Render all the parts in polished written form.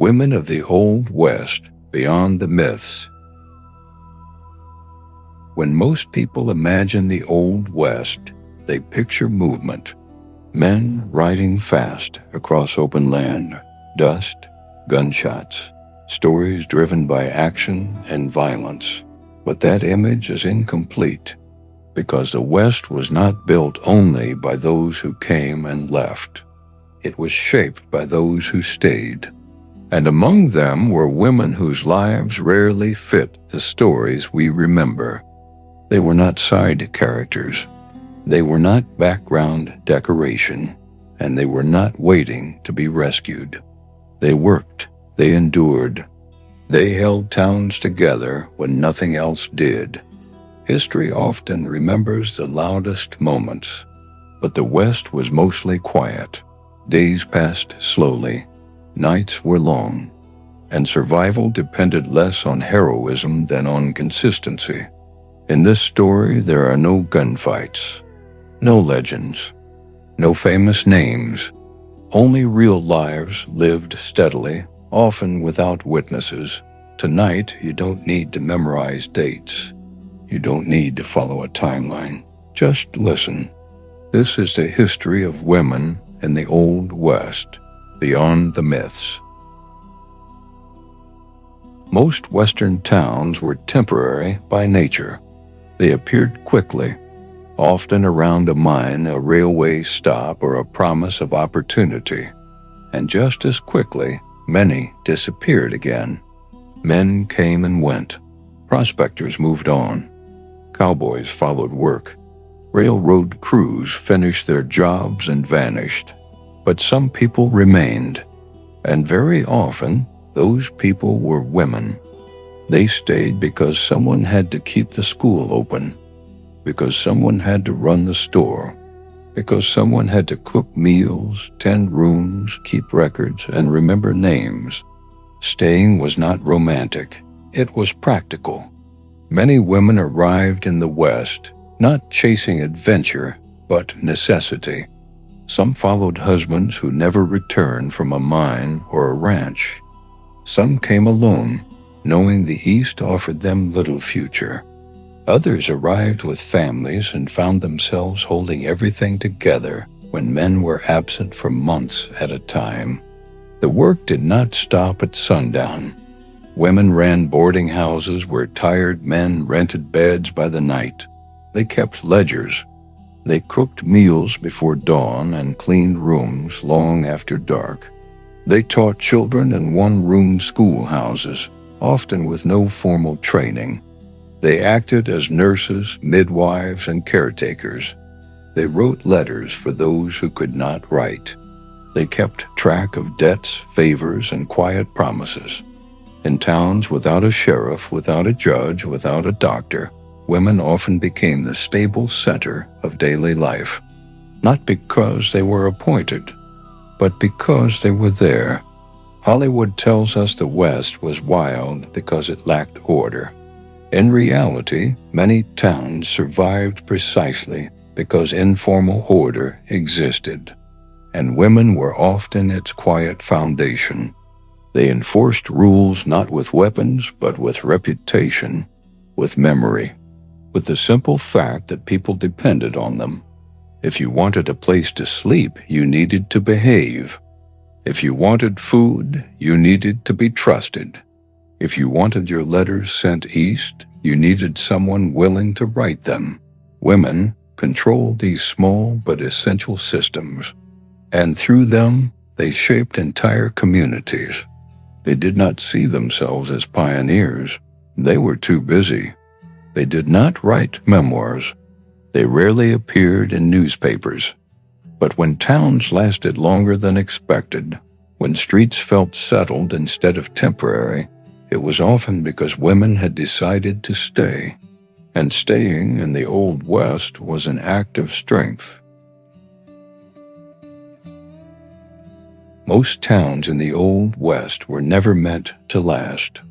Women of the Old West, Beyond the Myths. When most people imagine the Old West, they picture movement. Men riding fast across open land, dust, gunshots, stories driven by action and violence. But that image is incomplete, because the West was not built only by those who came and left. It was shaped by those who stayed. And among them were women whose lives rarely fit the stories we remember. They were not side characters. They were not background decoration, and they were not waiting to be rescued. They worked, they endured. They held towns together when nothing else did. History often remembers the loudest moments, but the West was mostly quiet. Days passed slowly, nights were long, and survival depended less on heroism than on consistency. In this story, there are no gunfights, no legends, no famous names, only real lives lived steadily, often without witnesses. Tonight, you don't need to memorize dates. You don't need to follow a timeline. Just listen. This is the history of women in the Old West, beyond the myths. Most Western towns were temporary by nature. They appeared quickly, often around a mine, a railway stop, or a promise of opportunity. And just as quickly, many disappeared again. Men came and went. Prospectors moved on. Cowboys followed work. Railroad crews finished their jobs and vanished. But some people remained, and very often, those people were women. They stayed because someone had to keep the school open, because someone had to run the store, because someone had to cook meals, tend rooms, keep records, and remember names. Staying was not romantic. It was practical. Many women arrived in the West, not chasing adventure, but necessity. Some followed husbands who never returned from a mine or a ranch. Some came alone, knowing the East offered them little future. Others arrived with families and found themselves holding everything together when men were absent for months at a time. The work did not stop at sundown. Women ran boarding houses where tired men rented beds by the night. They kept ledgers. They cooked meals before dawn and cleaned rooms long after dark. They taught children in one-room schoolhouses, often with no formal training. They acted as nurses, midwives, and caretakers. They wrote letters for those who could not write. They kept track of debts, favors, and quiet promises. In towns without a sheriff, without a judge, without a doctor, women often became the stable center of daily life, not because they were appointed, but because they were there. Hollywood tells us the West was wild because it lacked order. In reality, many towns survived precisely because informal order existed, and women were often its quiet foundation. They enforced rules not with weapons, but with reputation, with memory, with the simple fact that people depended on them. If you wanted a place to sleep, you needed to behave. If you wanted food, you needed to be trusted. If you wanted your letters sent east, you needed someone willing to write them. Women controlled these small but essential systems, and through them, they shaped entire communities. They did not see themselves as pioneers. They were too busy. They did not write memoirs. They rarely appeared in newspapers. But when towns lasted longer than expected, when streets felt settled instead of temporary, it was often because women had decided to stay. And staying in the Old West was an act of strength. Most towns in the Old West were never meant to last.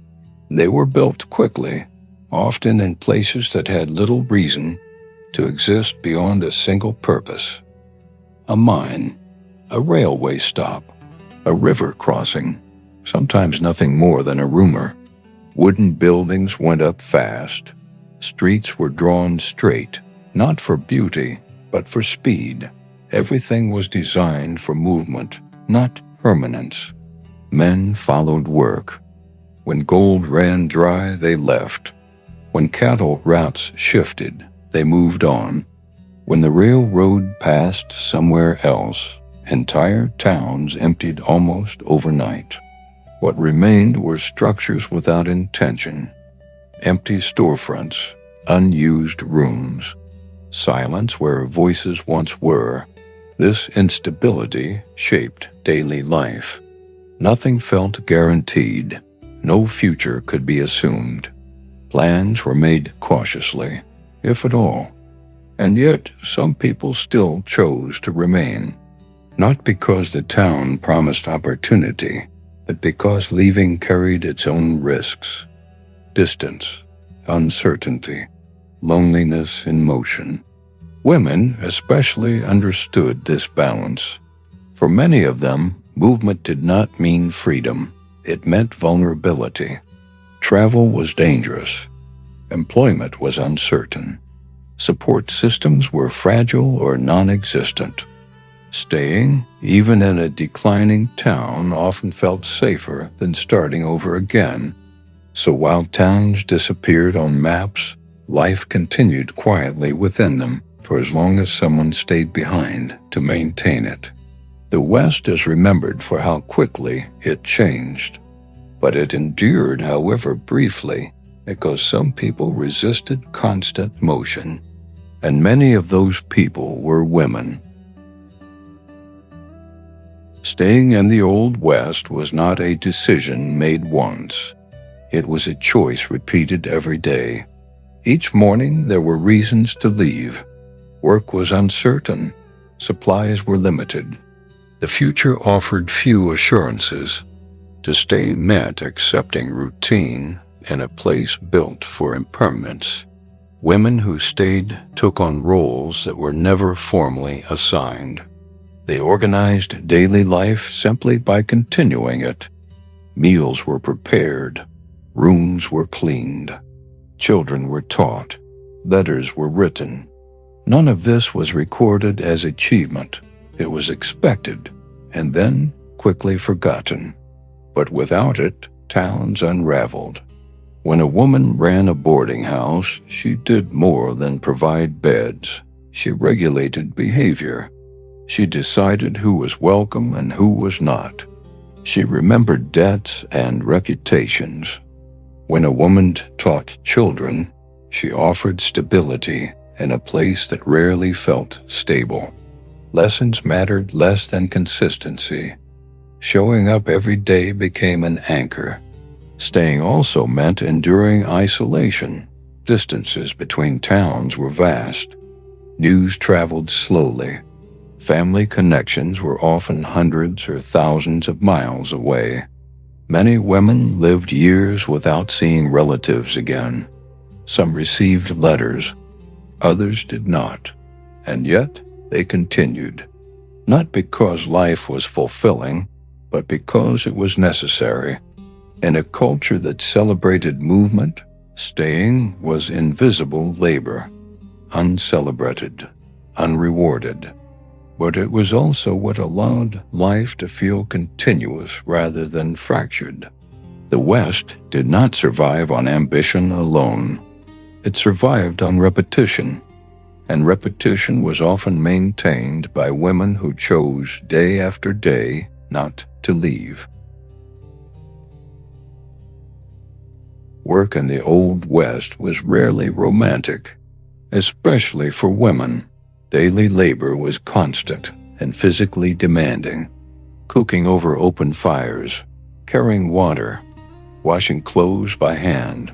They were built quickly, often in places that had little reason to exist beyond a single purpose. A mine, a railway stop, a river crossing, sometimes nothing more than a rumor. Wooden buildings went up fast. Streets were drawn straight, not for beauty, but for speed. Everything was designed for movement, not permanence. Men followed work. When gold ran dry, they left. When cattle routes shifted, they moved on. When the railroad passed somewhere else, entire towns emptied almost overnight. What remained were structures without intention, empty storefronts, unused rooms, silence where voices once were. This instability shaped daily life. Nothing felt guaranteed. No future could be assumed. Plans were made cautiously, if at all. And yet, some people still chose to remain. Not because the town promised opportunity, but because leaving carried its own risks. Distance, uncertainty, loneliness in motion. Women especially understood this balance. For many of them, movement did not mean freedom. It meant vulnerability. Travel was dangerous. Employment was uncertain. Support systems were fragile or non-existent. Staying, even in a declining town, often felt safer than starting over again. So while towns disappeared on maps, life continued quietly within them for as long as someone stayed behind to maintain it. The West is remembered for how quickly it changed. But it endured, however briefly, because some people resisted constant motion. And many of those people were women. Staying in the Old West was not a decision made once. It was a choice repeated every day. Each morning there were reasons to leave. Work was uncertain. Supplies were limited. The future offered few assurances. To stay meant accepting routine in a place built for impermanence. Women who stayed took on roles that were never formally assigned. They organized daily life simply by continuing it. Meals were prepared. Rooms were cleaned. Children were taught. Letters were written. None of this was recorded as achievement. It was expected, and then quickly forgotten. But without it, towns unraveled. When a woman ran a boarding house, she did more than provide beds. She regulated behavior. She decided who was welcome and who was not. She remembered debts and reputations. When a woman taught children, she offered stability in a place that rarely felt stable. Lessons mattered less than consistency. Showing up every day became an anchor. Staying also meant enduring isolation. Distances between towns were vast. News traveled slowly. Family connections were often hundreds or thousands of miles away. Many women lived years without seeing relatives again. Some received letters. Others did not. And yet, they continued. Not because life was fulfilling, but because it was necessary. In a culture that celebrated movement, staying was invisible labor, uncelebrated, unrewarded. But it was also what allowed life to feel continuous rather than fractured. The West did not survive on ambition alone. It survived on repetition, and repetition was often maintained by women who chose day after day not to leave. Work in the Old West was rarely romantic, especially for women. Daily labor was constant and physically demanding. Cooking over open fires, carrying water, washing clothes by hand,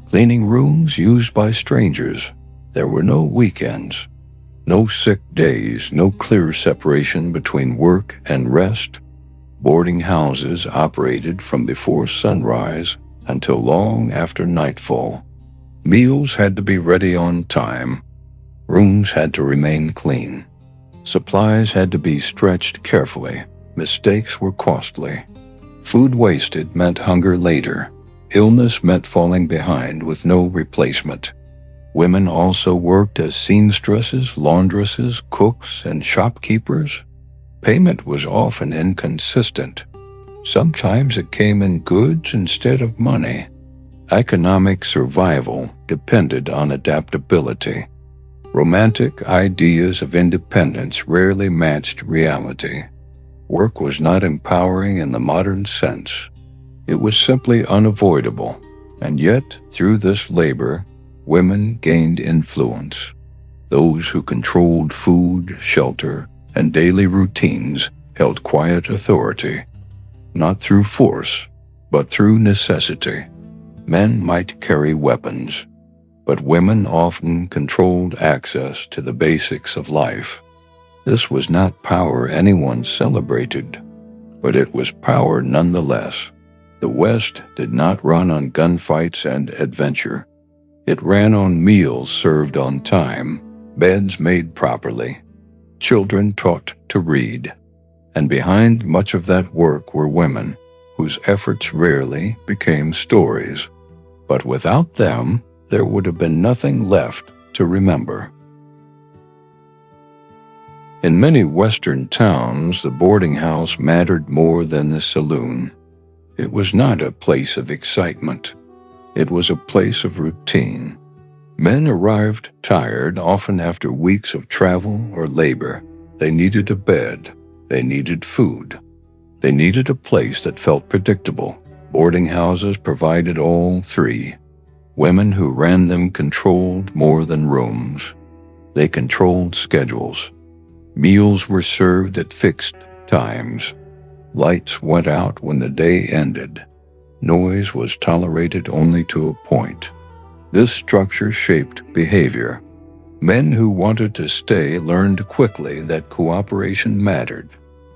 cleaning rooms used by strangers. There were no weekends, no sick days, no clear separation between work and rest. Boarding houses operated from before sunrise until long after nightfall. Meals had to be ready on time. Rooms had to remain clean. Supplies had to be stretched carefully. Mistakes were costly. Food wasted meant hunger later. Illness meant falling behind with no replacement. Women also worked as seamstresses, laundresses, cooks, and shopkeepers. Payment was often inconsistent. Sometimes it came in goods instead of money. Economic survival depended on adaptability. Romantic ideas of independence rarely matched reality. Work was not empowering in the modern sense. It was simply unavoidable, and yet, through this labor, women gained influence. Those who controlled food, shelter, and daily routines held quiet authority, not through force, but through necessity. Men might carry weapons, but women often controlled access to the basics of life. This was not power anyone celebrated, but it was power nonetheless. The West did not run on gunfights and adventure. It ran on meals served on time, beds made properly, children taught to read. And behind much of that work were women, whose efforts rarely became stories. But without them, there would have been nothing left to remember. In many Western towns, the boarding house mattered more than the saloon. It was not a place of excitement. It was a place of routine. Men arrived tired, often after weeks of travel or labor. They needed a bed. They needed food. They needed a place that felt predictable. Boarding houses provided all three. Women who ran them controlled more than rooms. They controlled schedules. Meals were served at fixed times. Lights went out when the day ended. Noise was tolerated only to a point. This structure shaped behavior. Men who wanted to stay learned quickly that cooperation mattered.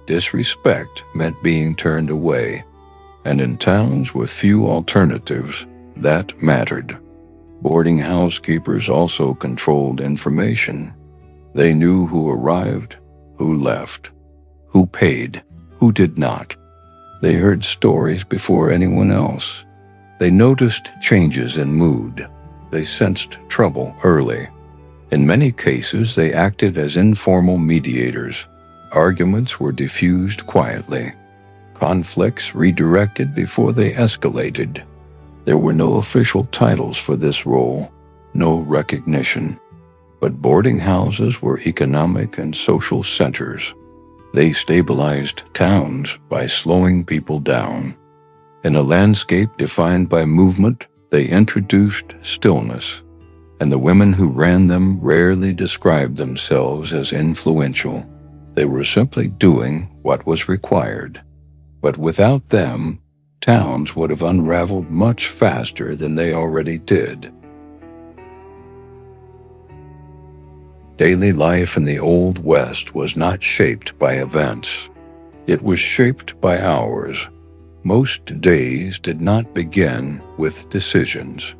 Disrespect meant being turned away. And in towns with few alternatives, that mattered. Boarding house keepers also controlled information. They knew who arrived, who left, who paid, who did not. They heard stories before anyone else. They noticed changes in mood. They sensed trouble early. In many cases, they acted as informal mediators. Arguments were diffused quietly. Conflicts redirected before they escalated. There were no official titles for this role, no recognition. But boarding houses were economic and social centers. They stabilized towns by slowing people down. In a landscape defined by movement, they introduced stillness, and the women who ran them rarely described themselves as influential. They were simply doing what was required. But without them, towns would have unraveled much faster than they already did. Daily life in the Old West was not shaped by events. It was shaped by hours. Most days did not begin with decisions.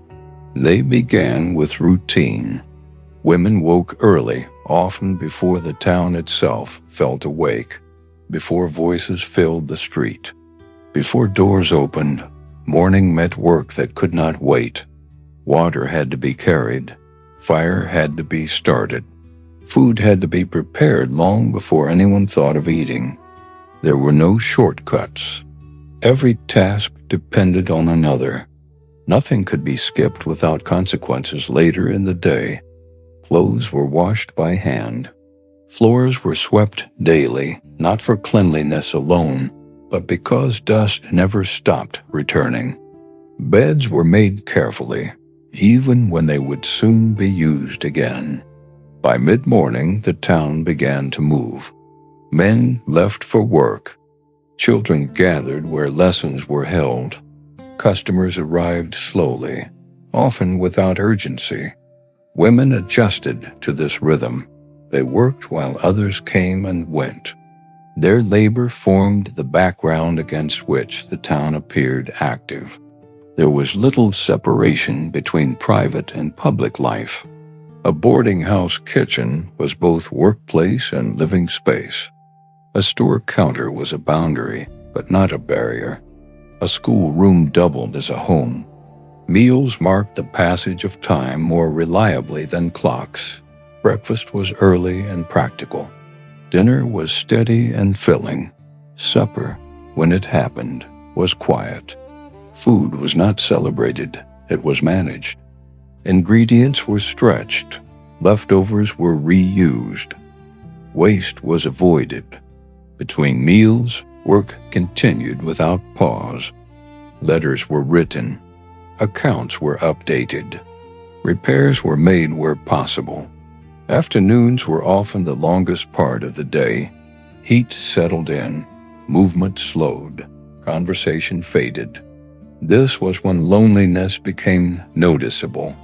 They began with routine. Women woke early, often before the town itself felt awake, before voices filled the street. Before doors opened, morning meant work that could not wait. Water had to be carried. Fire had to be started. Food had to be prepared long before anyone thought of eating. There were no shortcuts. Every task depended on another. Nothing could be skipped without consequences later in the day. Clothes were washed by hand. Floors were swept daily, not for cleanliness alone, but because dust never stopped returning. Beds were made carefully, even when they would soon be used again. By mid-morning, the town began to move. Men left for work. Children gathered where lessons were held. Customers arrived slowly, often without urgency. Women adjusted to this rhythm. They worked while others came and went. Their labor formed the background against which the town appeared active. There was little separation between private and public life. A boarding house kitchen was both workplace and living space. A store counter was a boundary, but not a barrier. A schoolroom doubled as a home. Meals marked the passage of time more reliably than clocks. Breakfast was early and practical. Dinner was steady and filling. Supper, when it happened, was quiet. Food was not celebrated, it was managed. Ingredients were stretched. Leftovers were reused. Waste was avoided. Between meals, work continued without pause. Letters were written. Accounts were updated. Repairs were made where possible. Afternoons were often the longest part of the day. Heat settled in. Movement slowed. Conversation faded. This was when loneliness became noticeable.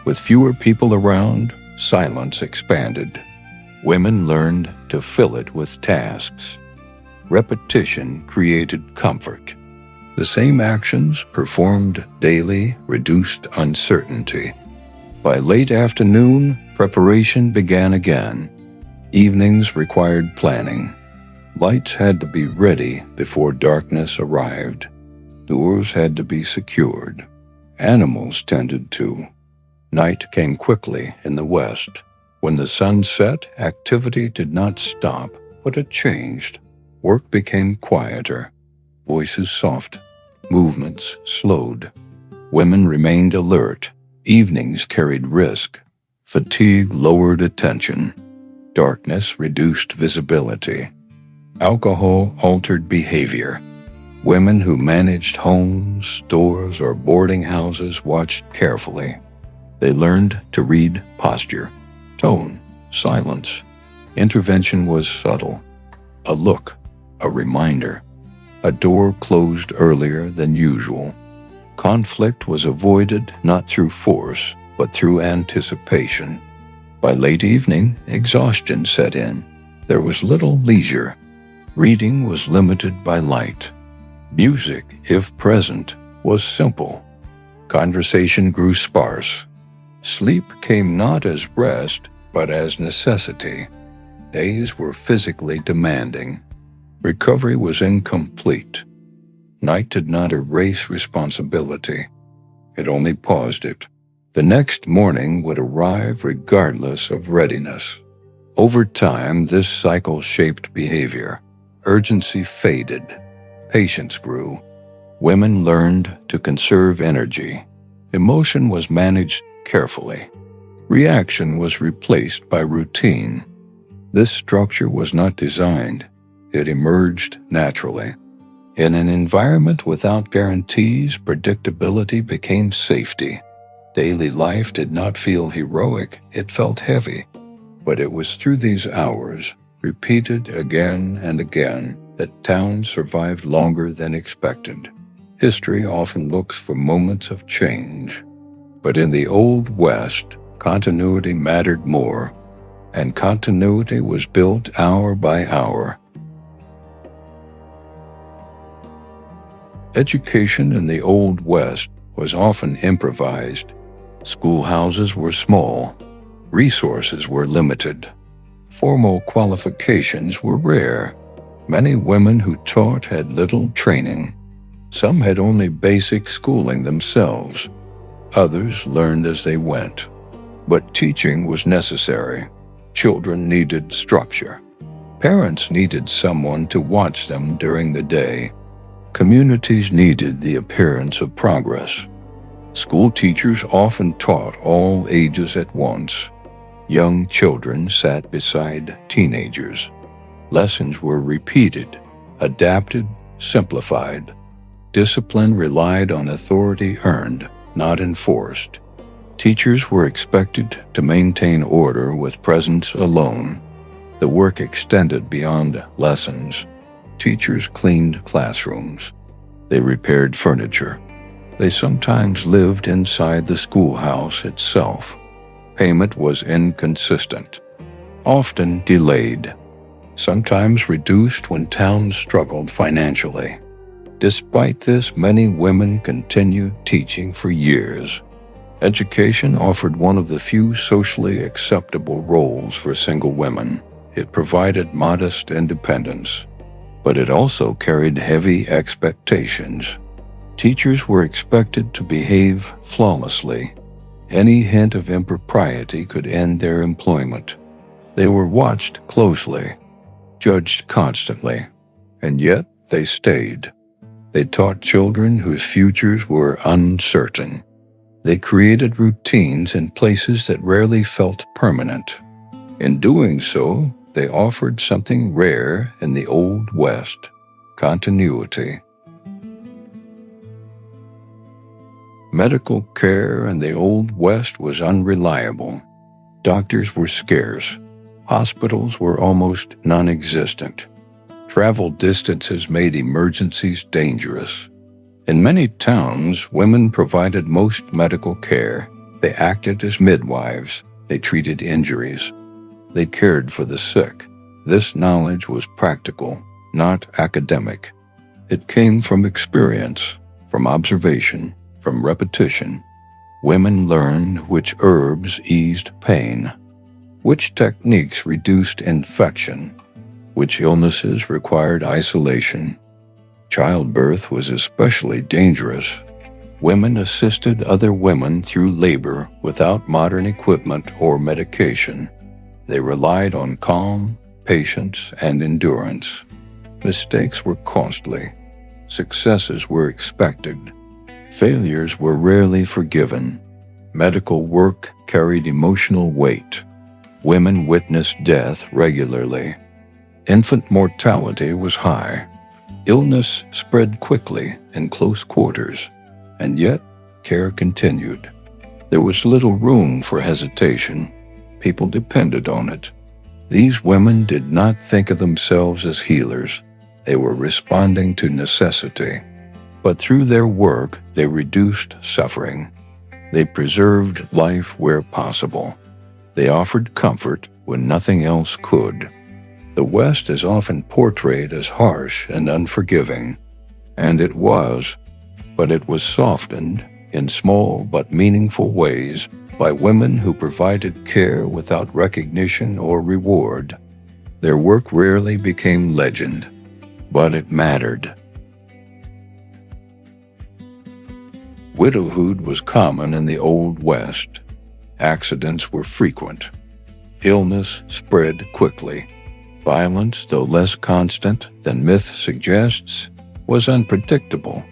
With fewer people around, silence expanded. Women learned to fill it with tasks. Repetition created comfort. The same actions performed daily reduced uncertainty. By late afternoon, preparation began again. Evenings required planning. Lights had to be ready before darkness arrived. Doors had to be secured. Animals tended to. Night came quickly in the west. When the sun set, activity did not stop, but it changed. Work became quieter. Voices soft. Movements slowed. Women remained alert. Evenings carried risk. Fatigue lowered attention. Darkness reduced visibility. Alcohol altered behavior. Women who managed homes, stores, or boarding houses watched carefully. They learned to read posture, tone, silence. Intervention was subtle. A look, a reminder. A door closed earlier than usual. Conflict was avoided not through force, but through anticipation. By late evening, exhaustion set in. There was little leisure. Reading was limited by light. Music, if present, was simple. Conversation grew sparse. Sleep came not as rest, but as necessity. Days were physically demanding. Recovery was incomplete. Night did not erase responsibility. It only paused it. The next morning would arrive regardless of readiness. Over time, this cycle shaped behavior. Urgency faded. Patience grew. Women learned to conserve energy. Emotion was managed carefully. Reaction was replaced by routine. This structure was not designed. It emerged naturally. In an environment without guarantees, predictability became safety. Daily life did not feel heroic, it felt heavy. But it was through these hours, repeated again and again, that towns survived longer than expected. History often looks for moments of change. But in the Old West, continuity mattered more, and continuity was built hour by hour. Education in the Old West was often improvised. Schoolhouses were small. Resources were limited. Formal qualifications were rare. Many women who taught had little training. Some had only basic schooling themselves. Others learned as they went. But teaching was necessary. Children needed structure. Parents needed someone to watch them during the day. Communities needed the appearance of progress. School teachers often taught all ages at once. Young children sat beside teenagers. Lessons were repeated, adapted, simplified. Discipline relied on authority earned, not enforced. Teachers were expected to maintain order with presence alone. The work extended beyond lessons. Teachers cleaned classrooms. They repaired furniture. They sometimes lived inside the schoolhouse itself. Payment was inconsistent, often delayed, sometimes reduced when towns struggled financially. Despite this, many women continued teaching for years. Education offered one of the few socially acceptable roles for single women. It provided modest independence, but it also carried heavy expectations. Teachers were expected to behave flawlessly. Any hint of impropriety could end their employment. They were watched closely, judged constantly, and yet they stayed. They taught children whose futures were uncertain. They created routines in places that rarely felt permanent. In doing so, they offered something rare in the Old West: continuity. Medical care in the Old West was unreliable. Doctors were scarce. Hospitals were almost non-existent. Travel distances made emergencies dangerous. In many towns, women provided most medical care. They acted as midwives. They treated injuries. They cared for the sick. This knowledge was practical, not academic. It came from experience, from observation, from repetition. Women learned which herbs eased pain, which techniques reduced infection, which illnesses required isolation. Childbirth was especially dangerous. Women assisted other women through labor without modern equipment or medication. They relied on calm, patience, and endurance. Mistakes were costly. Successes were expected. Failures were rarely forgiven. Medical work carried emotional weight. Women witnessed death regularly. Infant mortality was high. Illness spread quickly in close quarters, and yet care continued. There was little room for hesitation. People depended on it. These women did not think of themselves as healers. They were responding to necessity. But through their work, they reduced suffering. They preserved life where possible. They offered comfort when nothing else could. The West is often portrayed as harsh and unforgiving, and it was, but it was softened in small but meaningful ways by women who provided care without recognition or reward. Their work rarely became legend, but it mattered. Widowhood was common in the Old West. Accidents were frequent. Illness spread quickly. Violence, though less constant than myth suggests, was unpredictable.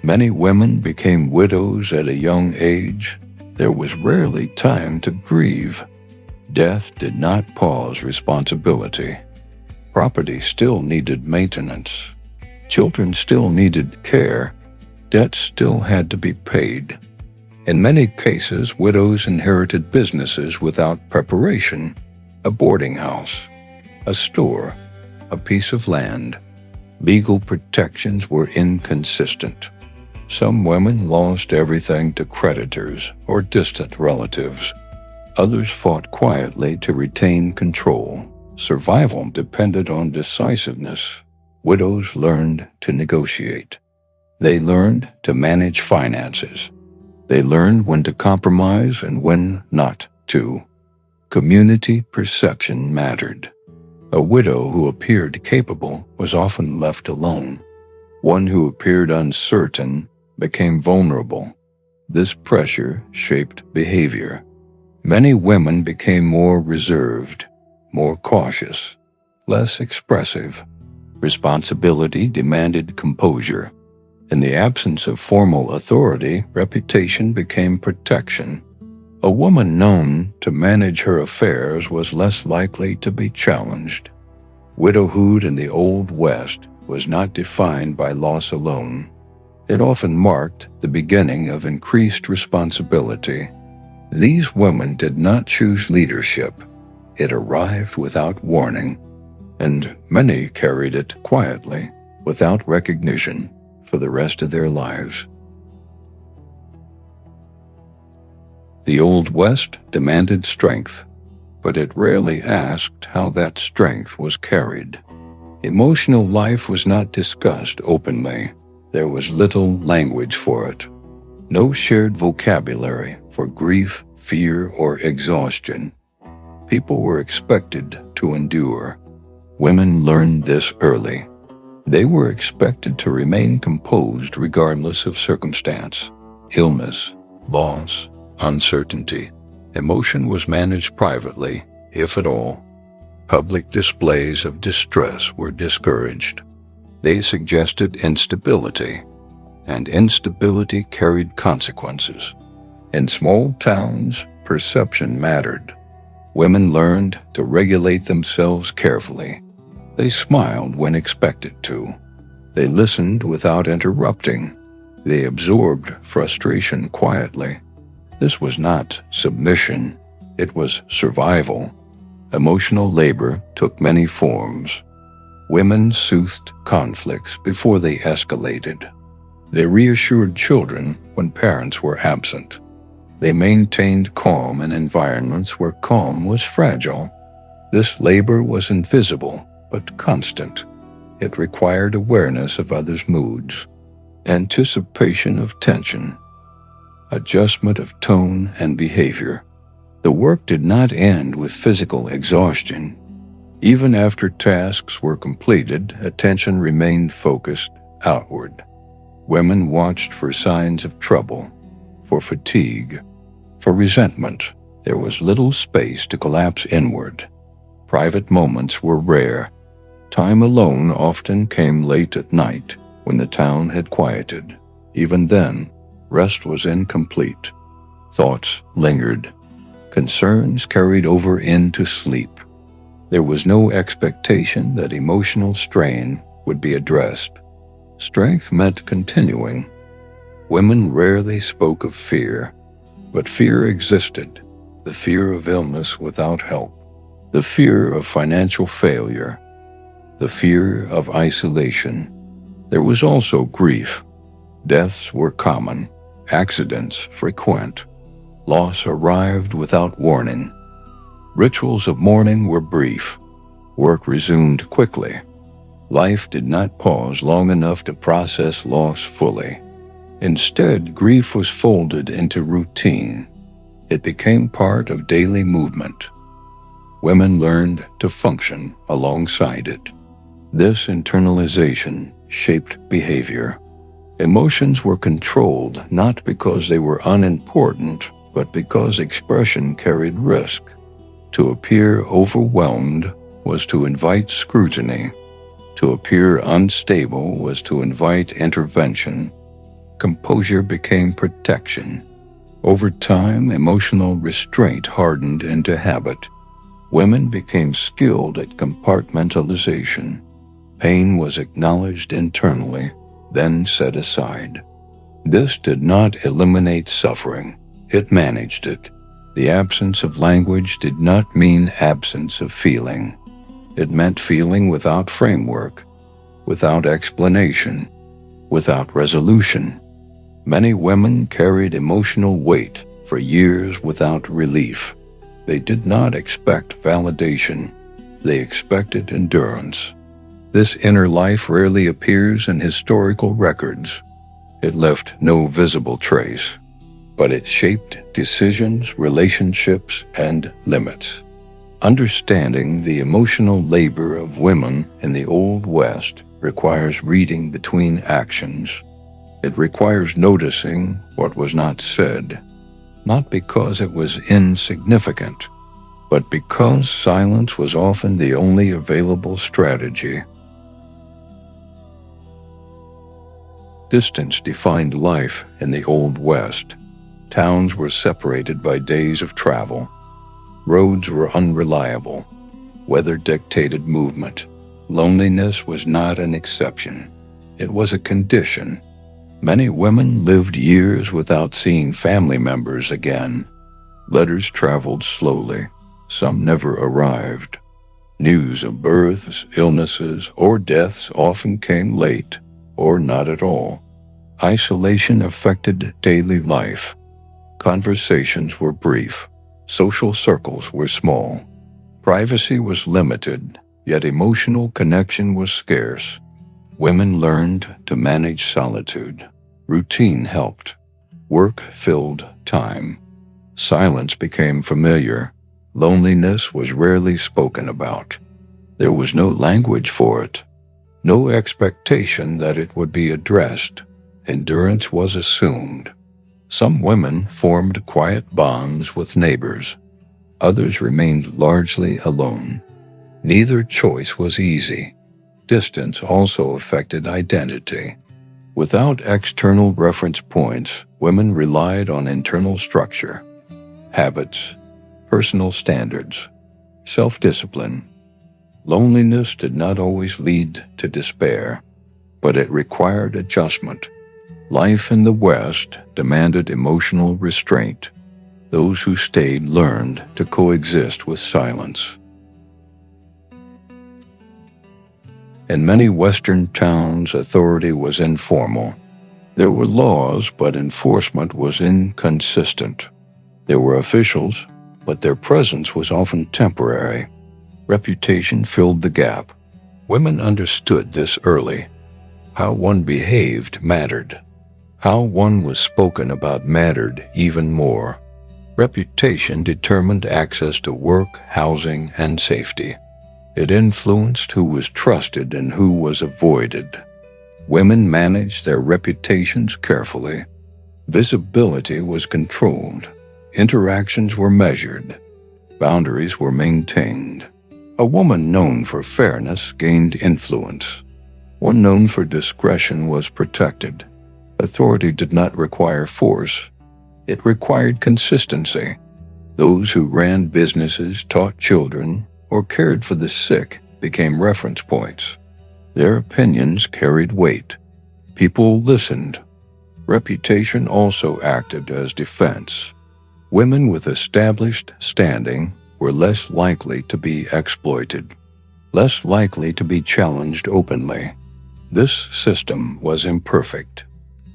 Many women became widows at a young age. There was rarely time to grieve. Death did not pause responsibility. Property still needed maintenance. Children still needed care. Debts still had to be paid. In many cases, widows inherited businesses without preparation: a boarding house, a store, a piece of land. Legal protections were inconsistent. Some women lost everything to creditors or distant relatives. Others fought quietly to retain control. Survival depended on decisiveness. Widows learned to negotiate. They learned to manage finances. They learned when to compromise and when not to. Community perception mattered. A widow who appeared capable was often left alone. One who appeared uncertain became vulnerable. This pressure shaped behavior. Many women became more reserved, more cautious, less expressive. Responsibility demanded composure. In the absence of formal authority, reputation became protection. A woman known to manage her affairs was less likely to be challenged. Widowhood in the Old West was not defined by loss alone. It often marked the beginning of increased responsibility. These women did not choose leadership. It arrived without warning, and many carried it quietly, without recognition, for the rest of their lives. The Old West demanded strength, but it rarely asked how that strength was carried. Emotional life was not discussed openly. There was little language for it. No shared vocabulary for grief, fear, or exhaustion. People were expected to endure. Women learned this early. They were expected to remain composed regardless of circumstance, illness, loss, uncertainty. Emotion was managed privately, if at all. Public displays of distress were discouraged. They suggested instability, and instability carried consequences. In small towns, perception mattered. Women learned to regulate themselves carefully. They smiled when expected to. They listened without interrupting. They absorbed frustration quietly. This was not submission, it was survival. Emotional labor took many forms. Women soothed conflicts before they escalated. They reassured children when parents were absent. They maintained calm in environments where calm was fragile. This labor was invisible but constant. It required awareness of others' moods, anticipation of tension, adjustment of tone and behavior. The work did not end with physical exhaustion. Even after tasks were completed, attention remained focused outward. Women watched for signs of trouble, for fatigue, for resentment. There was little space to collapse inward. Private moments were rare. Time alone often came late at night when the town had quieted. Even then, rest was incomplete. Thoughts lingered. Concerns carried over into sleep. There was no expectation that emotional strain would be addressed. Strength meant continuing. Women rarely spoke of fear, but fear existed. The fear of illness without help, the fear of financial failure, the fear of isolation. There was also grief. Deaths were common, accidents frequent. Loss arrived without warning. Rituals of mourning were brief. Work resumed quickly. Life did not pause long enough to process loss fully. Instead, grief was folded into routine. It became part of daily movement. Women learned to function alongside it. This internalization shaped behavior. Emotions were controlled not because they were unimportant, but because expression carried risk. To appear overwhelmed was to invite scrutiny. To appear unstable was to invite intervention. Composure became protection. Over time, emotional restraint hardened into habit. Women became skilled at compartmentalization. Pain was acknowledged internally, then set aside. This did not eliminate suffering. It managed it. The absence of language did not mean absence of feeling. It meant feeling without framework, without explanation, without resolution. Many women carried emotional weight for years without relief. They did not expect validation. They expected endurance. This inner life rarely appears in historical records. It left no visible trace, but it shaped decisions, relationships, and limits. Understanding the emotional labor of women in the Old West requires reading between actions. It requires noticing what was not said, not because it was insignificant, but because silence was often the only available strategy. Distance defined life in the Old West. Towns were separated by days of travel. Roads were unreliable. Weather dictated movement. Loneliness was not an exception. It was a condition. Many women lived years without seeing family members again. Letters traveled slowly. Some never arrived. News of births, illnesses, or deaths often came late, or not at all. Isolation affected daily life. Conversations were brief. Social circles were small. Privacy was limited, yet emotional connection was scarce. Women learned to manage solitude. Routine helped. Work filled time. Silence became familiar. Loneliness was rarely spoken about. There was no language for it. No expectation that it would be addressed. Endurance was assumed. Some women formed quiet bonds with neighbors. Others remained largely alone. Neither choice was easy. Distance also affected identity. Without external reference points, women relied on internal structure, habits, personal standards, self-discipline. Loneliness did not always lead to despair, but it required adjustment. Life in the West demanded emotional restraint. Those who stayed learned to coexist with silence. In many Western towns, authority was informal. There were laws, but enforcement was inconsistent. There were officials, but their presence was often temporary. Reputation filled the gap. Women understood this early. How one behaved mattered. How one was spoken about mattered even more. Reputation determined access to work, housing, and safety. It influenced who was trusted and who was avoided. Women managed their reputations carefully. Visibility was controlled. Interactions were measured. Boundaries were maintained. A woman known for fairness gained influence. One known for discretion was protected. Authority did not require force. It required consistency. Those who ran businesses, taught children, or cared for the sick became reference points. Their opinions carried weight. People listened. Reputation also acted as defense. Women with established standing were less likely to be exploited, less likely to be challenged openly. This system was imperfect.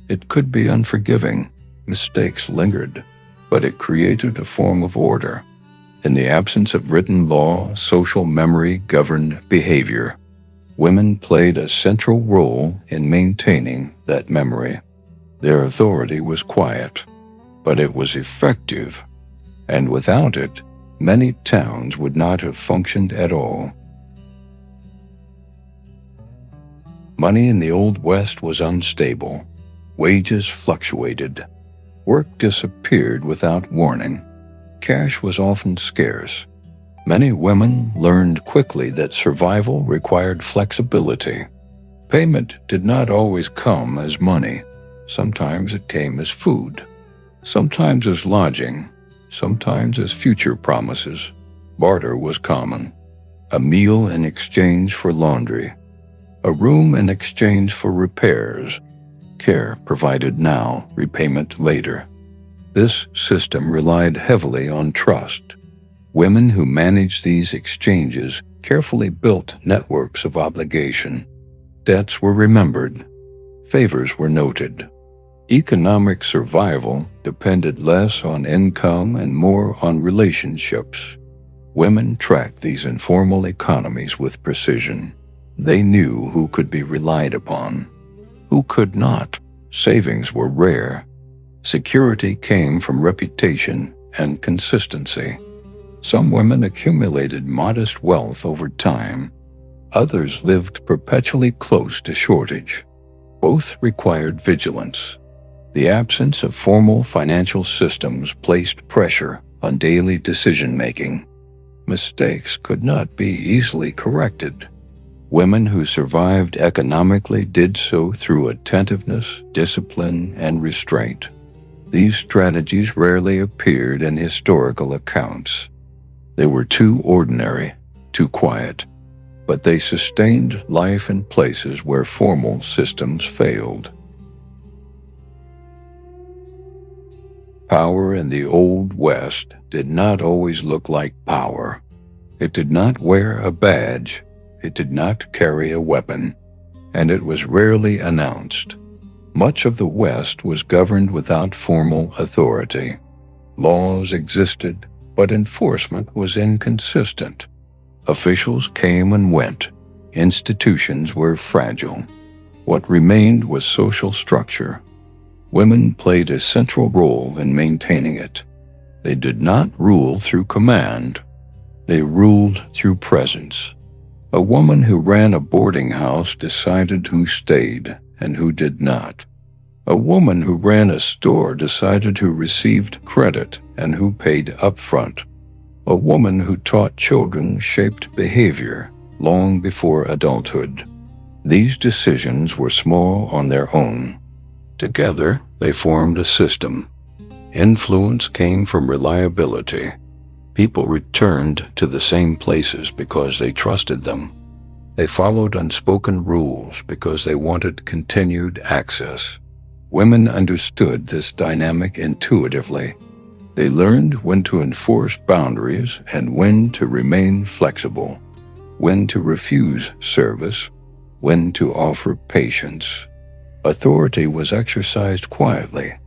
It could be unforgiving. Mistakes lingered, but it created a form of order. In the absence of written law, social memory governed behavior. Women played a central role in maintaining that memory. Their authority was quiet, but it was effective, and without it, many towns would not have functioned at all. Money in the Old West was unstable. Wages fluctuated. Work disappeared without warning. Cash was often scarce. Many women learned quickly that survival required flexibility. Payment did not always come as money. Sometimes it came as food. Sometimes as lodging. Sometimes as future promises. Barter was common. A meal in exchange for laundry. A room in exchange for repairs. Care provided now, repayment later. This system relied heavily on trust. Women who managed these exchanges carefully built networks of obligation. Debts were remembered. Favors were noted. Economic survival depended less on income and more on relationships. Women tracked these informal economies with precision. They knew who could be relied upon. Who could not? Savings were rare. Security came from reputation and consistency. Some women accumulated modest wealth over time. Others lived perpetually close to shortage. Both required vigilance. The absence of formal financial systems placed pressure on daily decision-making. Mistakes could not be easily corrected. Women who survived economically did so through attentiveness, discipline, and restraint. These strategies rarely appeared in historical accounts. They were too ordinary, too quiet, but they sustained life in places where formal systems failed. Power in the Old West did not always look like power. It did not wear a badge. It did not carry a weapon, and it was rarely announced. Much of the West was governed without formal authority. Laws existed, but enforcement was inconsistent. Officials came and went. Institutions were fragile. What remained was social structure. Women played a central role in maintaining it. They did not rule through command. They ruled through presence. A woman who ran a boarding house decided who stayed and who did not. A woman who ran a store decided who received credit and who paid upfront. A woman who taught children shaped behavior long before adulthood. These decisions were small on their own. Together, they formed a system. Influence came from reliability. People returned to the same places because they trusted them. They followed unspoken rules because they wanted continued access. Women understood this dynamic intuitively. They learned when to enforce boundaries and when to remain flexible, when to refuse service, when to offer patience. Authority was exercised quietly.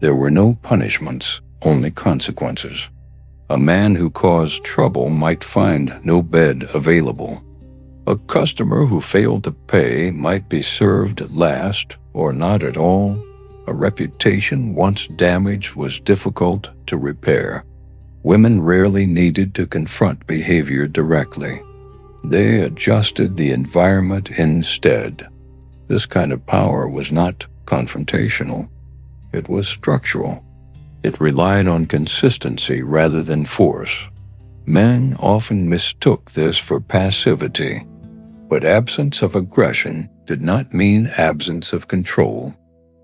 There were no punishments, only consequences. A man who caused trouble might find no bed available. A customer who failed to pay might be served last or not at all. A reputation once damaged was difficult to repair. Women rarely needed to confront behavior directly. They adjusted the environment instead. This kind of power was not confrontational. It was structural. It relied on consistency rather than force. Men often mistook this for passivity, but absence of aggression did not mean absence of control.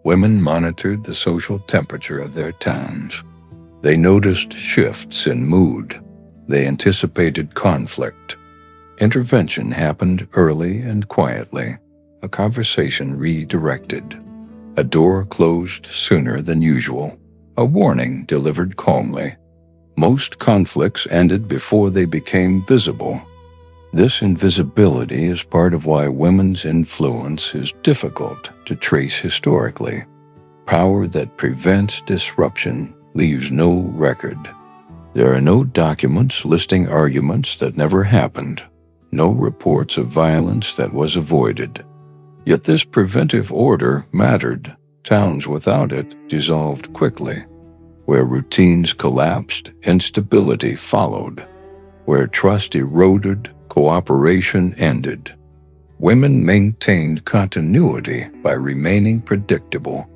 Women monitored the social temperature of their towns. They noticed shifts in mood. They anticipated conflict. Intervention happened early and quietly. A conversation redirected. A door closed sooner than usual. A warning delivered calmly. Most conflicts ended before they became visible. This invisibility is part of why women's influence is difficult to trace historically. Power that prevents disruption leaves no record. There are no documents listing arguments that never happened, no reports of violence that was avoided. Yet this preventive order mattered. Towns without it dissolved quickly. Where routines collapsed, instability followed. Where trust eroded, cooperation ended. Women maintained continuity by remaining predictable.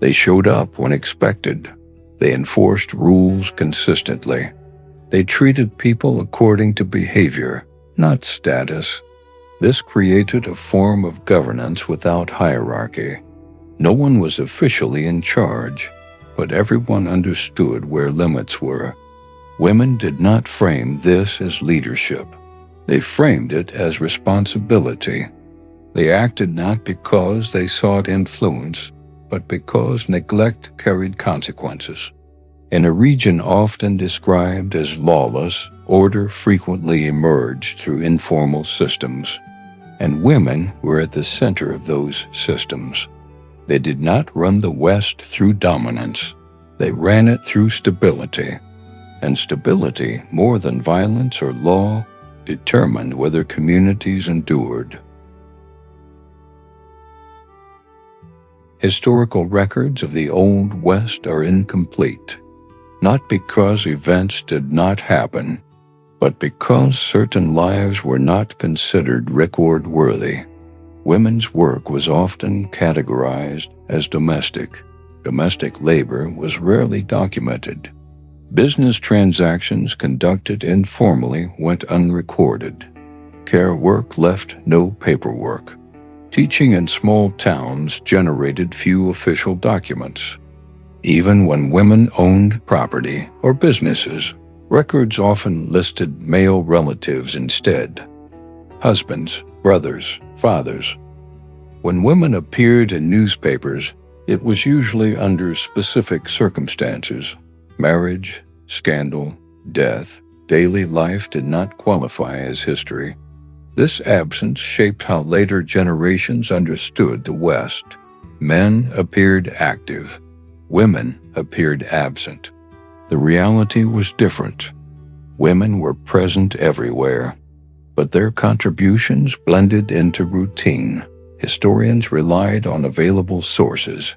They showed up when expected. They enforced rules consistently. They treated people according to behavior, not status. This created a form of governance without hierarchy. No one was officially in charge, but everyone understood where limits were. Women did not frame this as leadership. They framed it as responsibility. They acted not because they sought influence, but because neglect carried consequences. In a region often described as lawless, order frequently emerged through informal systems, and women were at the center of those systems. They did not run the West through dominance. They ran it through stability. And stability, more than violence or law, determined whether communities endured. Historical records of the Old West are incomplete, not because events did not happen, but because certain lives were not considered record-worthy. Women's work was often categorized as domestic. Domestic labor was rarely documented. Business transactions conducted informally went unrecorded. Care work left no paperwork. Teaching in small towns generated few official documents. Even when women owned property or businesses, records often listed male relatives instead. Husbands, brothers, fathers. When women appeared in newspapers, it was usually under specific circumstances: marriage, scandal, death. Daily life did not qualify as history. This absence shaped how later generations understood the West. Men appeared active. Women appeared absent. The reality was different. Women were present everywhere, but their contributions blended into routine. Historians relied on available sources,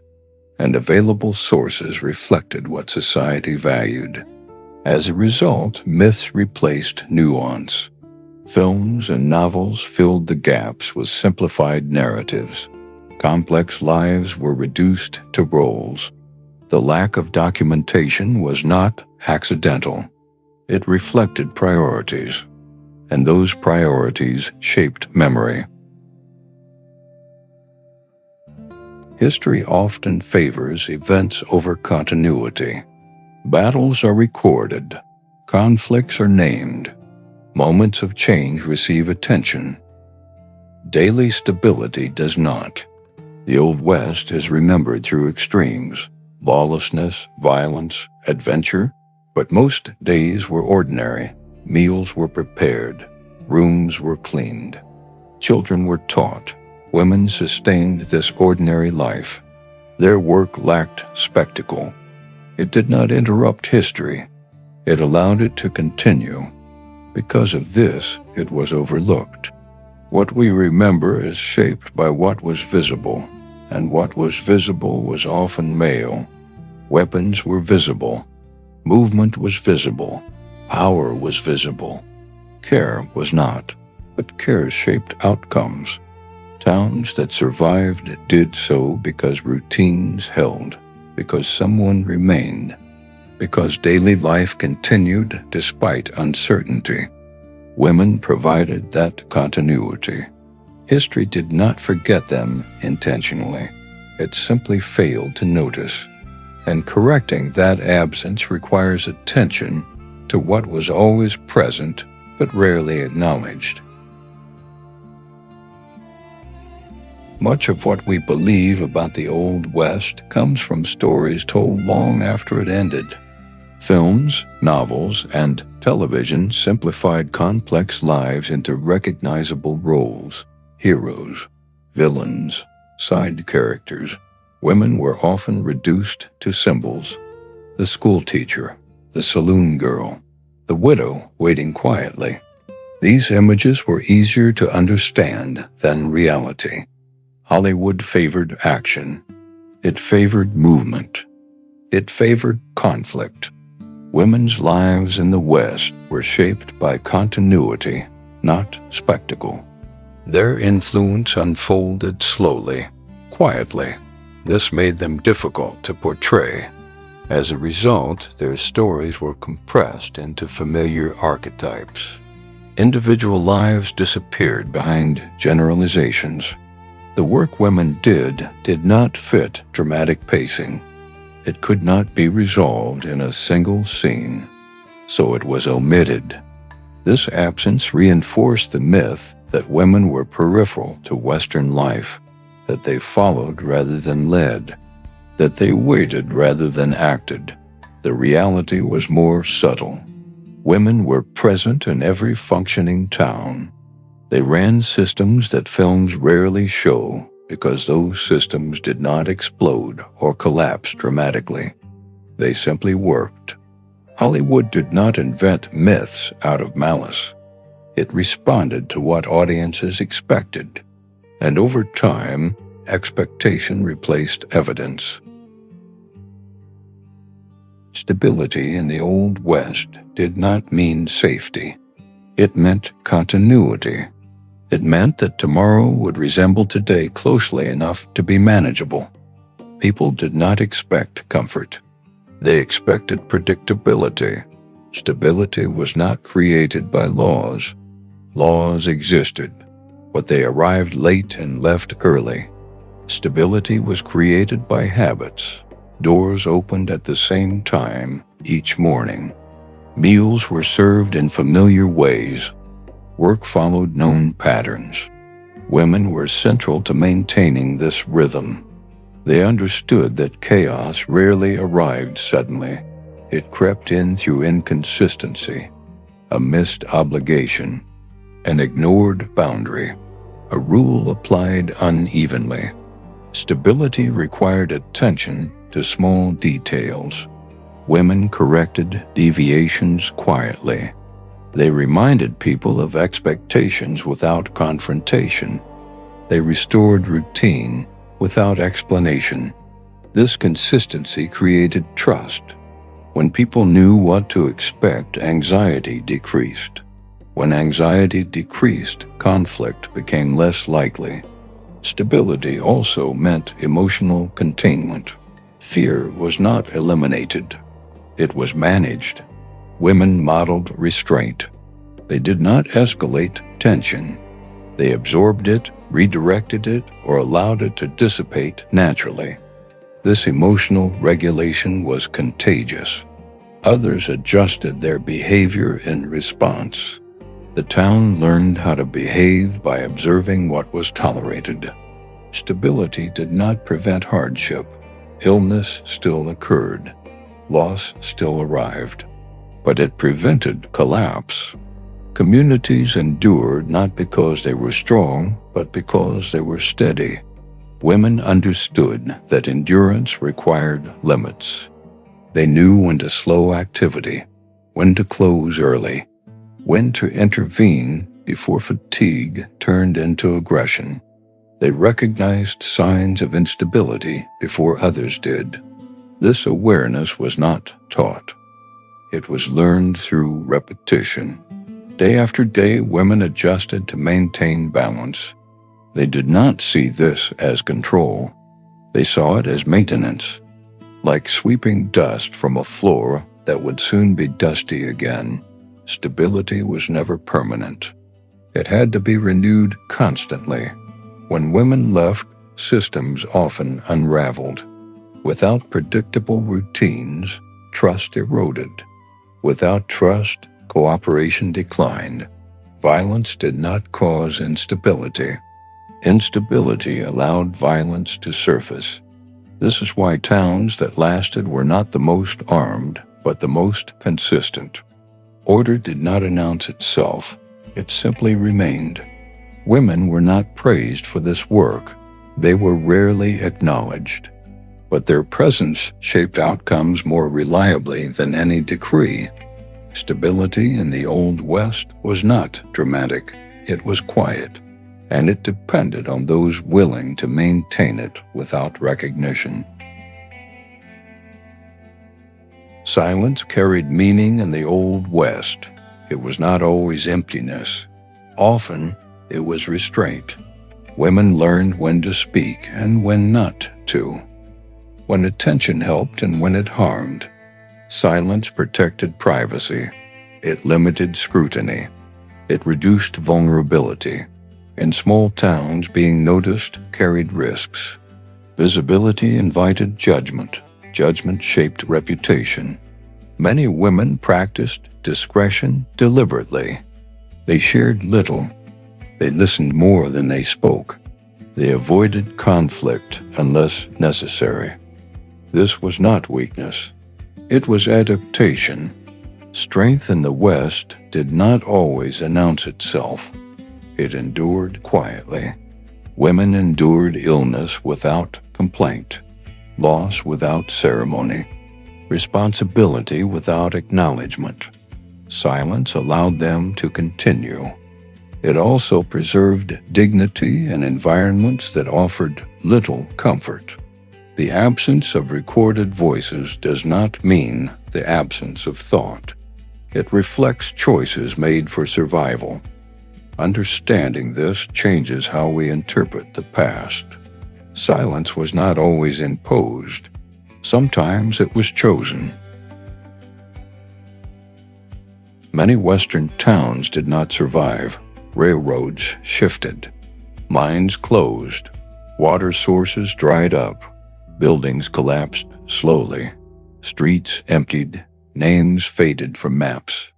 and available sources reflected what society valued. As a result, myths replaced nuance. Films and novels filled the gaps with simplified narratives. Complex lives were reduced to roles. The lack of documentation was not accidental. It reflected priorities, and those priorities shaped memory. History often favors events over continuity. Battles are recorded, conflicts are named, moments of change receive attention. Daily stability does not. The Old West is remembered through extremes: lawlessness, violence, adventure, but most days were ordinary. Meals were prepared, rooms were cleaned, children were taught, women sustained this ordinary life. Their work lacked spectacle. It did not interrupt history. It allowed it to continue. Because of this, it was overlooked. What we remember is shaped by what was visible, and what was visible was often male. Weapons were visible. Movement was visible. Power was visible. Care was not, but care shaped outcomes. Towns that survived did so because routines held, because someone remained, because daily life continued despite uncertainty. Women provided that continuity. History did not forget them intentionally. It simply failed to notice. And correcting that absence requires attention to what was always present but rarely acknowledged. Much of what we believe about the Old West comes from stories told long after it ended. Films, novels, and television simplified complex lives into recognizable roles: heroes, villains, side characters. Women were often reduced to symbols: the schoolteacher, the saloon girl, the widow waiting quietly. These images were easier to understand than reality. Hollywood favored action. It favored movement. It favored conflict. Women's lives in the West were shaped by continuity, not spectacle. Their influence unfolded slowly, quietly. This made them difficult to portray. As a result, their stories were compressed into familiar archetypes. Individual lives disappeared behind generalizations. The work women did not fit dramatic pacing. It could not be resolved in a single scene, so it was omitted. This absence reinforced the myth that women were peripheral to Western life, that they followed rather than led, that they waited rather than acted. The reality was more subtle. Women were present in every functioning town. They ran systems that films rarely show because those systems did not explode or collapse dramatically. They simply worked. Hollywood did not invent myths out of malice. It responded to what audiences expected. And over time, expectation replaced evidence. Stability in the Old West did not mean safety. It meant continuity. It meant that tomorrow would resemble today closely enough to be manageable. People did not expect comfort. They expected predictability. Stability was not created by laws. Laws existed, but they arrived late and left early. Stability was created by habits. Doors opened at the same time each morning. Meals were served in familiar ways. Work followed known patterns. Women were central to maintaining this rhythm. They understood that chaos rarely arrived suddenly. It crept in through inconsistency, a missed obligation, an ignored boundary, a rule applied unevenly. Stability required attention to small details. Women corrected deviations quietly. They reminded people of expectations without confrontation. They restored routine without explanation. This consistency created trust. When people knew what to expect, anxiety decreased. When anxiety decreased, conflict became less likely. Stability also meant emotional containment. Fear was not eliminated. It was managed. Women modeled restraint. They did not escalate tension. They absorbed it, redirected it, or allowed it to dissipate naturally. This emotional regulation was contagious. Others adjusted their behavior in response. The town learned how to behave by observing what was tolerated. Stability did not prevent hardship. Illness still occurred. Loss still arrived. But it prevented collapse. Communities endured not because they were strong, but because they were steady. Women understood that endurance required limits. They knew when to slow activity, when to close early, when to intervene before fatigue turned into aggression. They recognized signs of instability before others did. This awareness was not taught. It was learned through repetition. Day after day, women adjusted to maintain balance. They did not see this as control. They saw it as maintenance, like sweeping dust from a floor that would soon be dusty again. Stability was never permanent. It had to be renewed constantly. When women left, systems often unraveled. Without predictable routines, trust eroded. Without trust, cooperation declined. Violence did not cause instability. Instability allowed violence to surface. This is why towns that lasted were not the most armed, but the most consistent. Order did not announce itself. It simply remained. Women were not praised for this work. They were rarely acknowledged. But their presence shaped outcomes more reliably than any decree. Stability in the Old West was not dramatic. It was quiet, and it depended on those willing to maintain it without recognition. Silence carried meaning in the Old West. It was not always emptiness. Often, it was restraint. Women learned when to speak and when not to. When attention helped and when it harmed. Silence protected privacy. It limited scrutiny. It reduced vulnerability. In small towns, being noticed carried risks. Visibility invited judgment. Judgment shaped reputation. Many women practiced discretion deliberately. They shared little. They listened more than they spoke. They avoided conflict unless necessary. This was not weakness. It was adaptation. Strength in the West did not always announce itself. It endured quietly. Women endured illness without complaint, loss without ceremony, responsibility without acknowledgement. Silence allowed them to continue. It also preserved dignity in environments that offered little comfort. The absence of recorded voices does not mean the absence of thought. It reflects choices made for survival. Understanding this changes how we interpret the past. Silence was not always imposed. Sometimes it was chosen. Many Western towns did not survive. Railroads shifted. Mines closed. Water sources dried up. Buildings collapsed slowly. Streets emptied. Names faded from maps.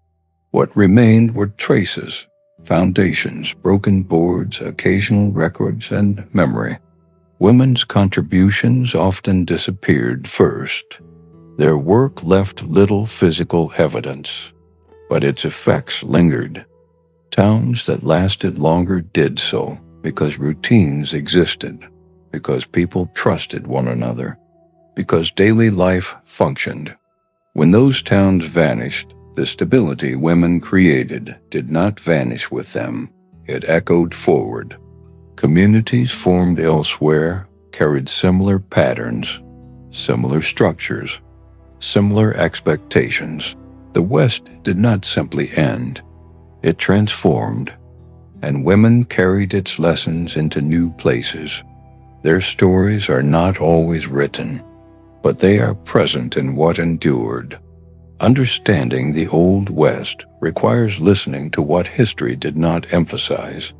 What remained were traces, foundations, broken boards, occasional records, and memory. Women's contributions often disappeared first. Their work left little physical evidence, but its effects lingered. Towns that lasted longer did so because routines existed, because people trusted one another, because daily life functioned. When those towns vanished, the stability women created did not vanish with them. It echoed forward. Communities formed elsewhere carried similar patterns, similar structures, similar expectations. The West did not simply end. It transformed, and women carried its lessons into new places. Their stories are not always written, but they are present in what endured. Understanding the Old West requires listening to what history did not emphasize,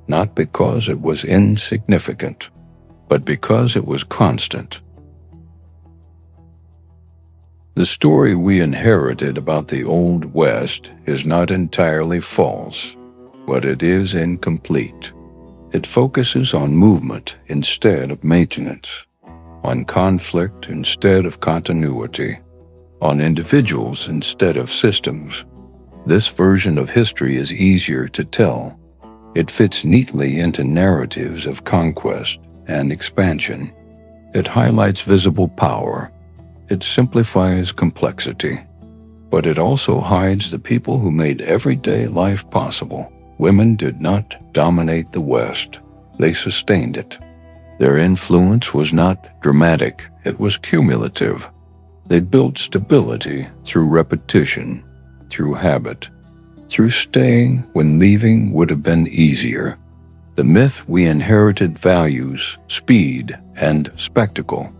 not because it was insignificant, but because it was constant. The story we inherited about the Old West is not entirely false, but it is incomplete. It focuses on movement instead of maintenance, on conflict instead of continuity, on individuals instead of systems. This version of history is easier to tell. It fits neatly into narratives of conquest and expansion. It highlights visible power. It simplifies complexity. But it also hides the people who made everyday life possible. Women did not dominate the West. They sustained it. Their influence was not dramatic, it was cumulative. They built stability through repetition, through habit, through staying when leaving would have been easier. The myth we inherited values speed and spectacle.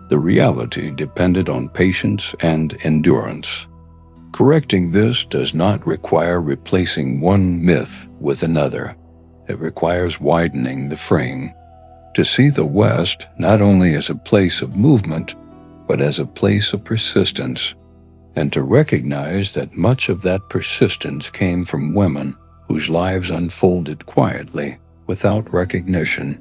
The reality depended on patience and endurance. Correcting this does not require replacing one myth with another. It requires widening the frame, to see the West not only as a place of movement, but as a place of persistence, and to recognize that much of that persistence came from women whose lives unfolded quietly, without recognition.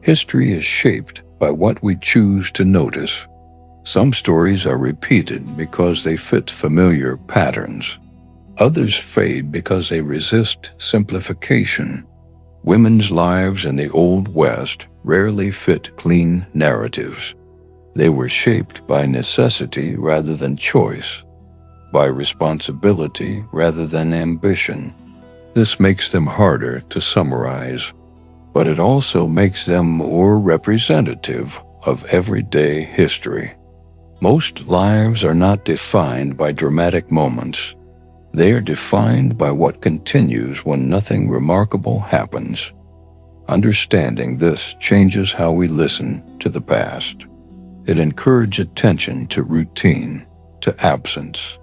History is shaped by what we choose to notice. Some stories are repeated because they fit familiar patterns. Others fade because they resist simplification. Women's lives in the Old West rarely fit clean narratives. They were shaped by necessity rather than choice, by responsibility rather than ambition. This makes them harder to summarize, but it also makes them more representative of everyday history. Most lives are not defined by dramatic moments. They are defined by what continues when nothing remarkable happens. Understanding this changes how we listen to the past. It encourages attention to routine, to absence,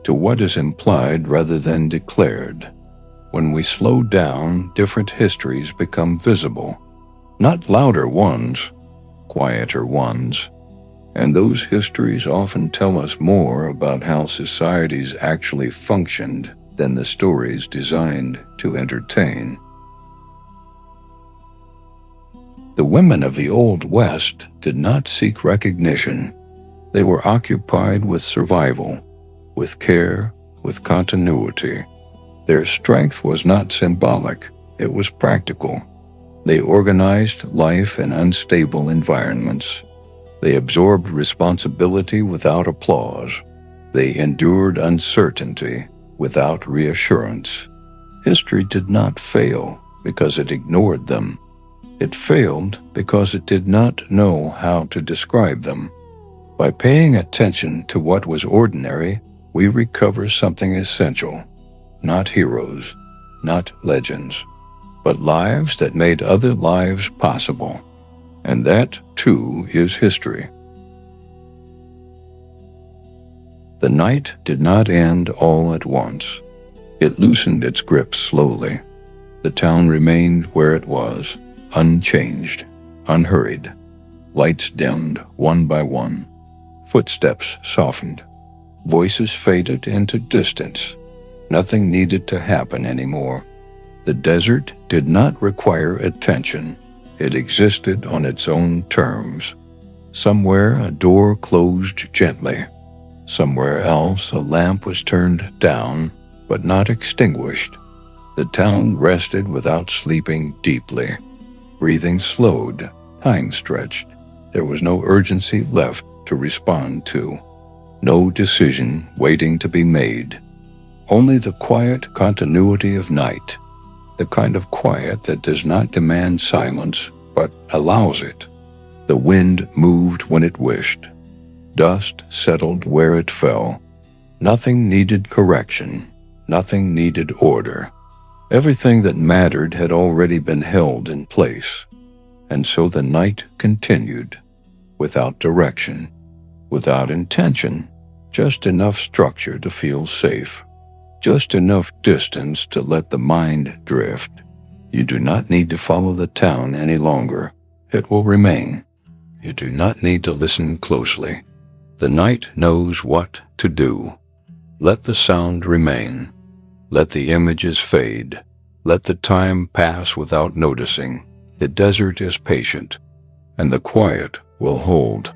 to what is implied rather than declared. When we slow down, different histories become visible. Not louder ones, quieter ones. And those histories often tell us more about how societies actually functioned than the stories designed to entertain. The women of the Old West did not seek recognition. They were occupied with survival, with care, with continuity. Their strength was not symbolic, it was practical. They organized life in unstable environments. They absorbed responsibility without applause. They endured uncertainty without reassurance. History did not fail because it ignored them. It failed because it did not know how to describe them. By paying attention to what was ordinary, we recover something essential. Not heroes, not legends, but lives that made other lives possible. And that, too, is history. The night did not end all at once. It loosened its grip slowly. The town remained where it was, unchanged, unhurried. Lights dimmed one by one. Footsteps softened. Voices faded into distance. Nothing needed to happen anymore. The desert did not require attention. It existed on its own terms. Somewhere a door closed gently. Somewhere else a lamp was turned down, but not extinguished. The town rested without sleeping deeply. Breathing slowed, time stretched. There was no urgency left to respond to. No decision waiting to be made. Only the quiet continuity of night. The kind of quiet that does not demand silence, but allows it. The wind moved when it wished. Dust settled where it fell. Nothing needed correction. Nothing needed order. Everything that mattered had already been held in place. And so the night continued, without direction, without intention, just enough structure to feel safe, just enough distance to let the mind drift. You do not need to follow the town any longer. It will remain. You do not need to listen closely. The night knows what to do. Let the sound remain. Let the images fade. Let the time pass without noticing. The desert is patient, and the quiet will hold.